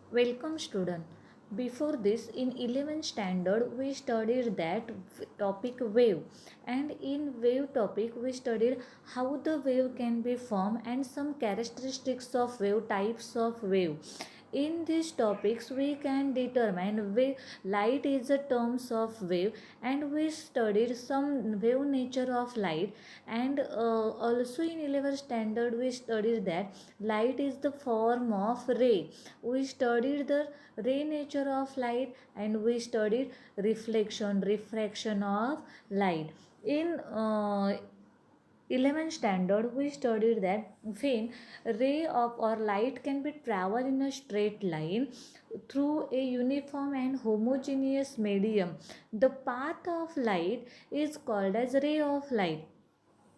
Welcome student. Before this in 11th standard we studied that topic wave, and in wave topic we studied how the wave can be formed and some characteristics of wave, types of wave. In these topics we can determine wave, light is a terms of wave, and we studied some wave nature of light. And also in 11th standard we studied that light is the form of ray. We studied the ray nature of light, and we studied reflection, refraction of light. In 11th standard we studied that when ray of or light can be travel in a straight line through a uniform and homogeneous medium, the path of light is called as ray of light.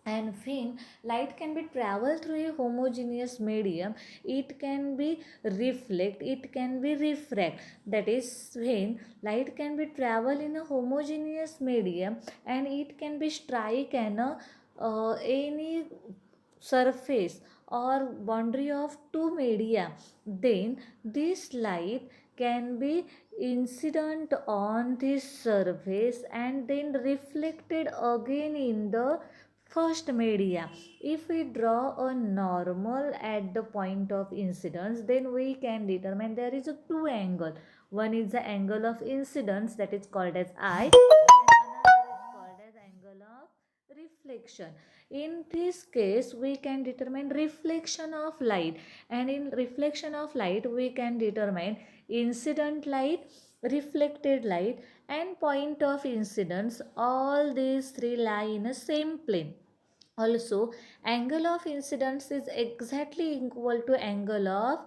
And when light can be travel through a homogeneous medium, it can be reflect, it can be refract. That is, when light can be travel in a homogeneous medium and it can be strike any surface or boundary of two media, then this light can be incident on this surface and then reflected again in the first media. If we draw a normal at the point of incidence, then we can determine there is a two angle. One is the angle of incidence, that is called as I, and another is called as angle of reflection. In this case we can determine reflection of light, and in reflection of light we can determine incident light, reflected light, and point of incidence. All these three lie in a same plane. Also, angle of incidence is exactly equal to angle of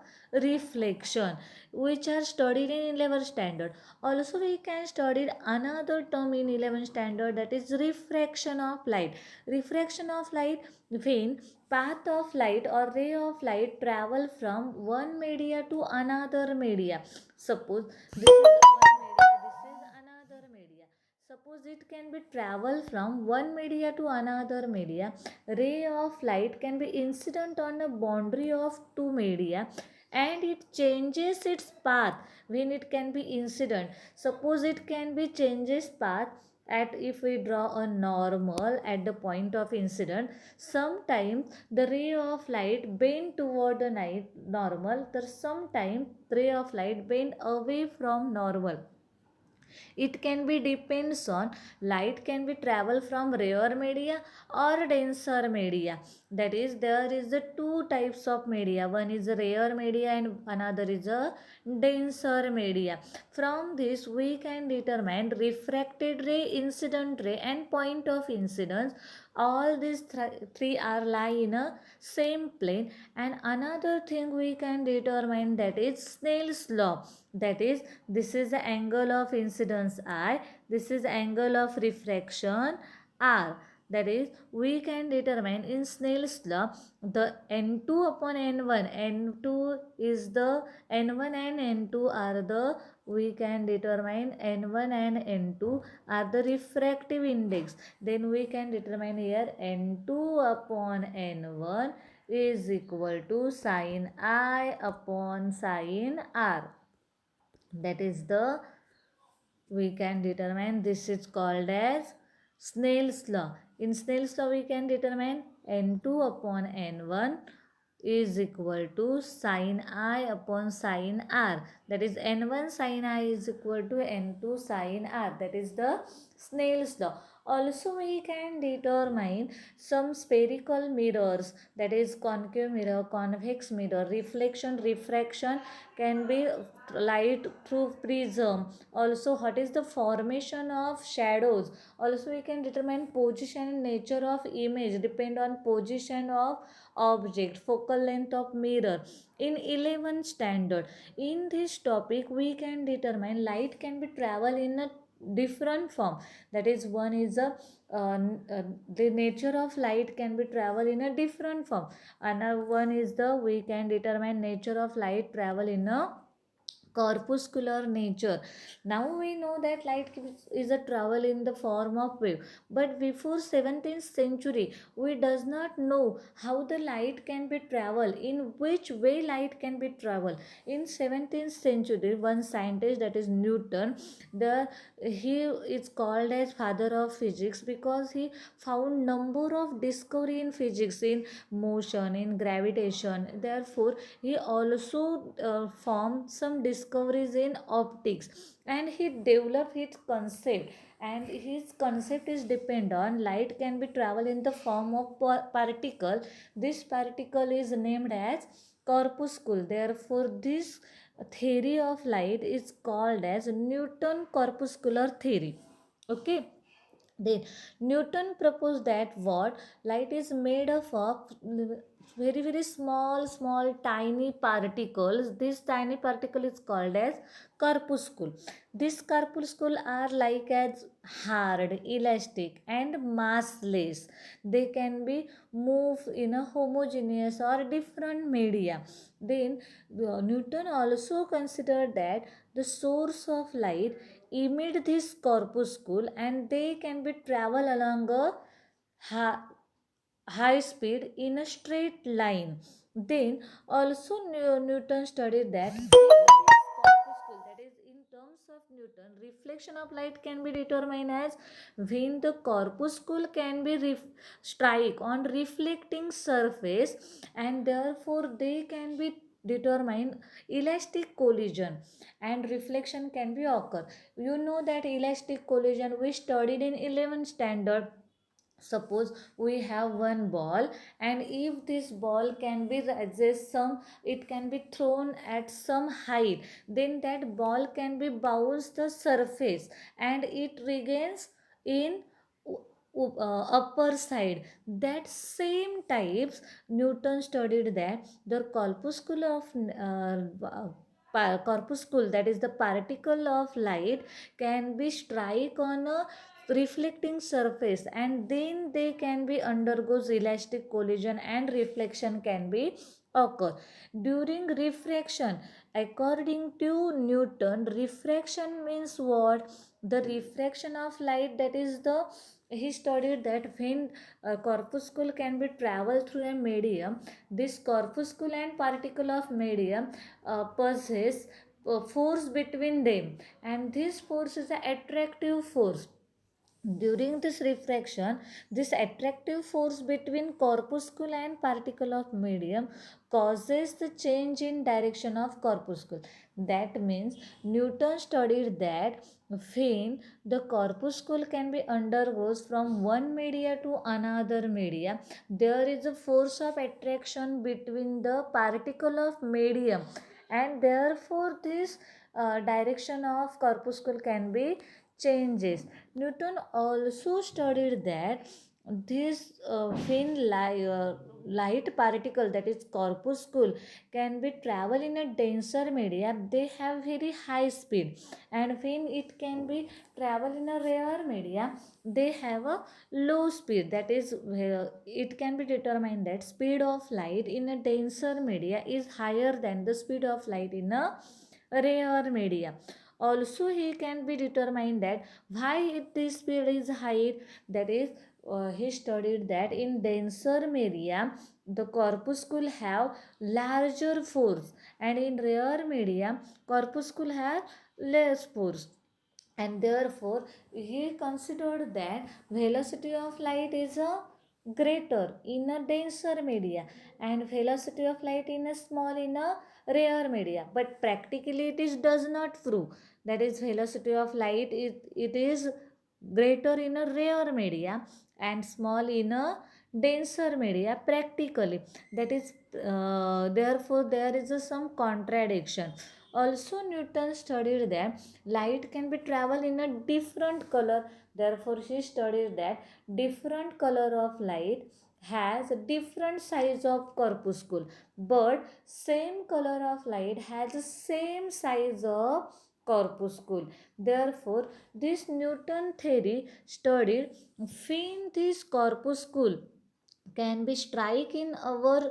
reflection, which are studied in 11th standard. Also, we can study another term in 11th standard, that is refraction of light. Refraction of light, when path of light or ray of light travel from one media to another media. Suppose this is one media, this is another media. Suppose it can be travel from one media to another media. Ray of light can be incident on a boundary of two media, and it changes its path when it can be incident. Suppose it can be changes path at, if we draw a normal at the point of incident, sometimes the ray of light bend toward the night normal, there sometimes ray of light bend away from normal. It can be depends on light can be travel from rare media or denser media. That is, there is the two types of media. One is a rare media and another is a denser media. From this we can determine refracted ray, incident ray, and point of incidence. All these three are lie in a same plane. And another thing we can determine, that is Snell's law. That is, this is the angle of incidence I, this is angle of refraction R. That is, we can determine in Snell's law the N2 upon N1. N2 is the N1 and N2 are the, we can determine N1 and N2 are the refractive index. Then we can determine here N2 upon N1 is equal to sine I upon sine R. That is the, we can determine, this is called as Snell's law. In Snell's law we can determine N2 upon N1 is equal to sine I upon sine R. That is, N1 sine I is equal to N2 sine R. That is the Snell's law. Also we can determine some spherical mirrors, that is concave mirror, convex mirror, reflection, refraction can be light through prism. Also, what is the formation of shadows? Also, we can determine position and nature of image depend on position of object, focal length of mirror. In 11th standard, in this topic we can determine light can be travel in a different form. That is, one is a the nature of light can be travel in a different form. Another one is the, we can determine nature of light travel in a corpuscular nature. Now we know that is a travel in the form of wave, but before 17th century we does not know how the light can be travel, in which way light can be travel. In 17th century, one scientist, that is Newton, the he is called as father of physics because he found number of discovery in physics, in motion, in gravitation. Therefore he also formed some discoveries in optics, and he developed his concept, and his concept is depend on light can be travel in the form of particle. This particle is named as corpuscle. Therefore this theory of light is called as Newton corpuscular theory. Okay. Then Newton proposed that what light is made of very very small tiny particles. This tiny particle is called as corpuscle. These corpuscle are like as hard, elastic and massless. They can be moved in a homogeneous or different media. Then Newton also considered that the source of light emit this corpuscle, and they can be travel along a high speed in a straight line. Then also Newton studied that corpuscle, that is in terms of Newton, reflection of light can be determined as when the corpuscle can be strike on reflecting surface, and therefore they can be determine elastic collision, and reflection can be occur. You know that elastic collision we studied in 11th standard. Suppose we have one ball, and if this ball can be adjust some, it can be thrown at some height, then that ball can be bounce the surface and it regains in upper side. That same types Newton studied that the corpuscle of corpuscle, that is the particle of light, can be strike on a reflecting surface, and then they can be undergoes elastic collision and reflection can be occur during refraction. According to Newton, refraction means what? The refraction of light, that is the he studied that when a corpuscle can be travel through a medium, this corpuscle and particle of medium possess force between them, and this force is an attractive force. During this refraction, this attractive force between corpuscle and particle of medium causes the change in direction of corpuscle. That means Newton studied that when the corpuscle can be undergoes from one media to another media, there is a force of attraction between the particle of medium, and therefore this direction of corpuscle can be changes. Newton also studied that this light particle, that is corpuscle, can be travel in a denser media. They have very high speed, and when it can be travel in a rare media, they have a low speed. That is where it can be determined that speed of light in a denser media is higher than the speed of light in a rare media. Also he can be determined that why this speed is high. That is he studied that in denser media the corpuscle have larger force, and in rare media corpuscle have less force, and therefore he considered that velocity of light is a greater in a denser media, and velocity of light in a small in a rare media. But practically it is does not prove that is velocity of light it is greater in a rare media and small in a denser media practically. That is therefore there is some contradiction. Also Newton studied that light can be travel in a different color. Therefore he studied that different color of light has a different size of corpuscle, but same color of light has the same size of corpuscle. Therefore this Newton theory studied when this corpuscle can be strike in our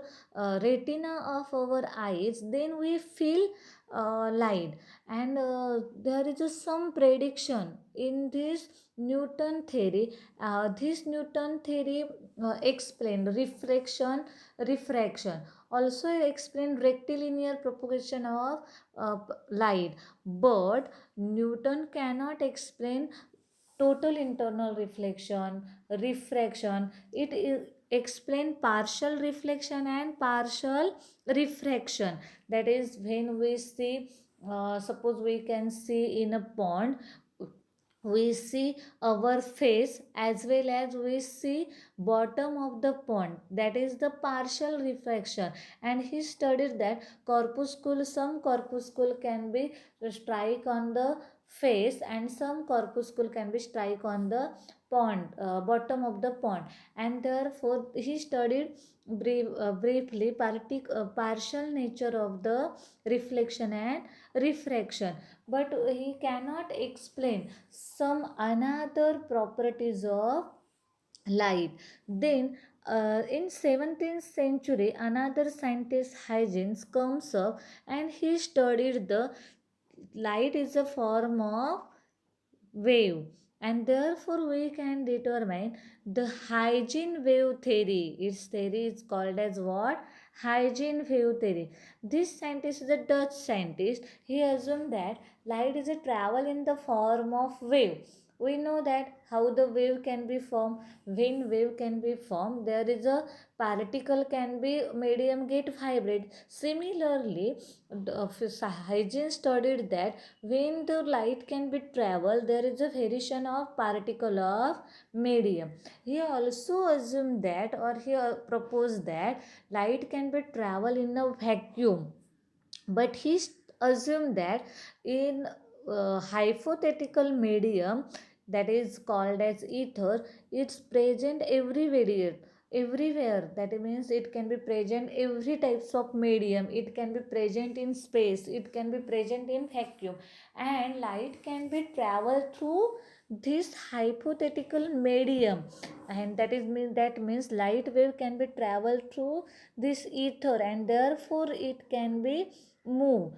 retina of our eyes, then we feel light, and there is some prediction in this Newton theory. This Newton theory explained refraction, also explained rectilinear propagation of light, but Newton cannot explain total internal refraction. It is explain partial reflection and partial refraction. That is, when we see, suppose we can see in a pond, we see our face as well as we see bottom of the pond. That is the partial refraction. And he studied that corpuscle, some corpuscle can be strike on the face and some corpuscle can be strike on the pond, bottom of the pond. And therefore he studied briefly partial nature of the reflection and refraction, but he cannot explain some another properties of light. Then in 17th century, another scientist Huygens comes up and he studied the light is a form of wave, and therefore we can determine the hygiene wave theory. Its theory is called as what? Hygiene wave theory. This scientist is a Dutch scientist. He assumed that light is a travel in the form of wave. We know that how the wave can be formed. When wave can be formed, there is a particle can be medium get vibrate. Similarly, hygiene studied that when the light can be travel, there is a variation of particle of medium. He also assumed that, or he proposed that light can be travel in a vacuum, but he assumed that in hypothetical medium, that is called as ether, it's present everywhere. That means it can be present every types of medium. It can be present in space, it can be present in vacuum, and light can be travel through this hypothetical medium. And that means light wave can be travel through this ether, and therefore it can be move.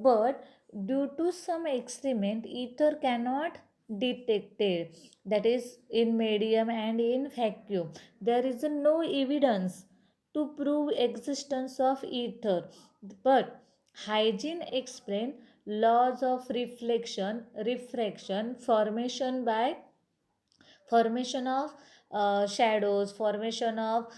But due to some experiment, ether cannot detected, that is in medium and in vacuum. There is no evidence to prove existence of ether, but hygiene explain laws of reflection, refraction, formation of shadows, formation of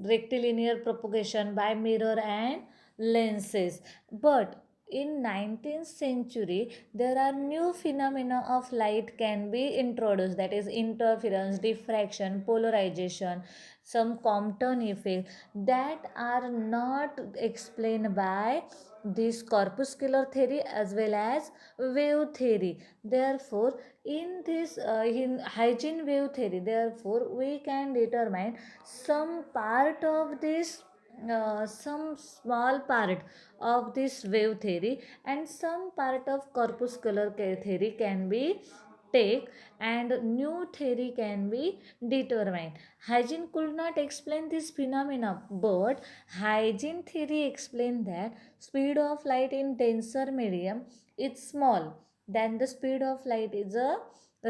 rectilinear propagation by mirror and lenses. But in 19th century, there are new phenomena of light can be introduced, that is interference, diffraction, polarization, some Compton effect, that are not explained by this corpuscular theory as well as wave theory. Therefore, in hygiene wave theory, therefore we can determine some part of this, some small part of this wave theory, and some part of corpuscular theory can be take, and new theory can be determined. Hygiene could not explain this phenomena, but hygiene theory explained that speed of light in denser medium is small than the speed of light is a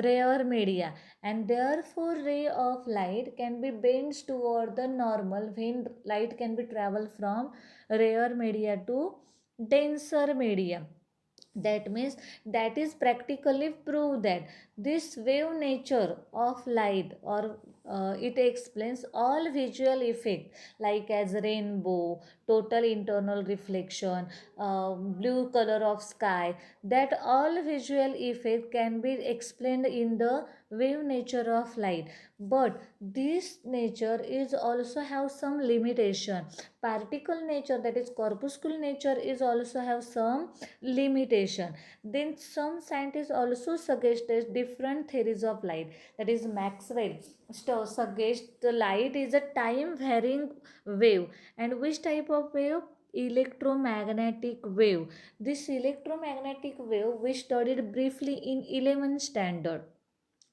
rare media, and therefore ray of light can be bent toward the normal when light can be travel from rare media to denser media. That means that is practically prove that this wave nature of light, or it explains all visual effect like as rainbow, total internal reflection, blue color of sky. That all visual effect can be explained in the wave nature of light, but this nature is also have some limitation. Particle nature, that is corpuscle nature, is also have some limitation. Then some scientists also suggested different theories of light. That is Maxwell suggests the light is a time varying wave. And which type of wave? Electromagnetic wave. This electromagnetic wave we studied briefly in 11th standard.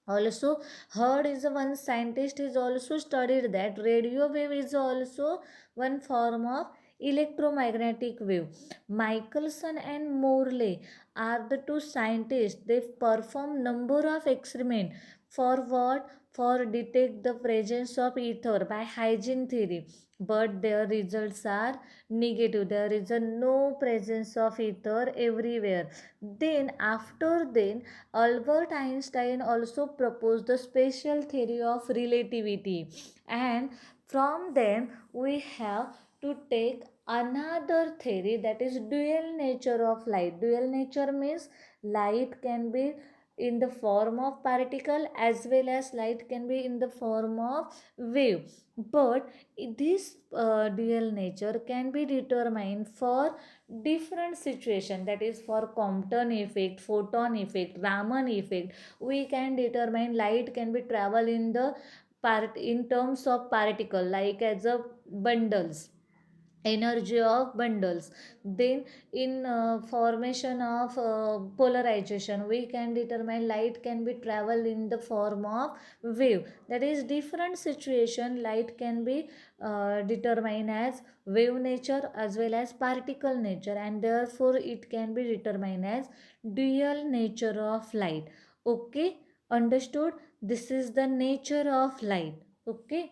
Also, Hurd is one scientist is also studied that radio wave is also one form of electromagnetic wave. Michelson and Morley are the two scientists. They perform number of experiments for what? For detect the presence of ether by hygiene theory, but their results are negative. There is a no presence of ether everywhere. Then after then, Albert Einstein also proposed the special theory of relativity, and from them we have to take another theory, that is dual nature of light. Dual nature means light can be in the form of particle as well as light can be in the form of wave, but this dual nature can be determined for different situation, that is for Compton effect, photon effect, Raman effect. We can determine light can be travel in the part in terms of particle, like as a bundles, energy of bundles. Then in formation of polarization, we can determine light can be travel in the form of wave. That is different situation, light can be determined as wave nature as well as particle nature, and therefore it can be determined as dual nature of light. Okay, understood? This is the nature of light. Okay.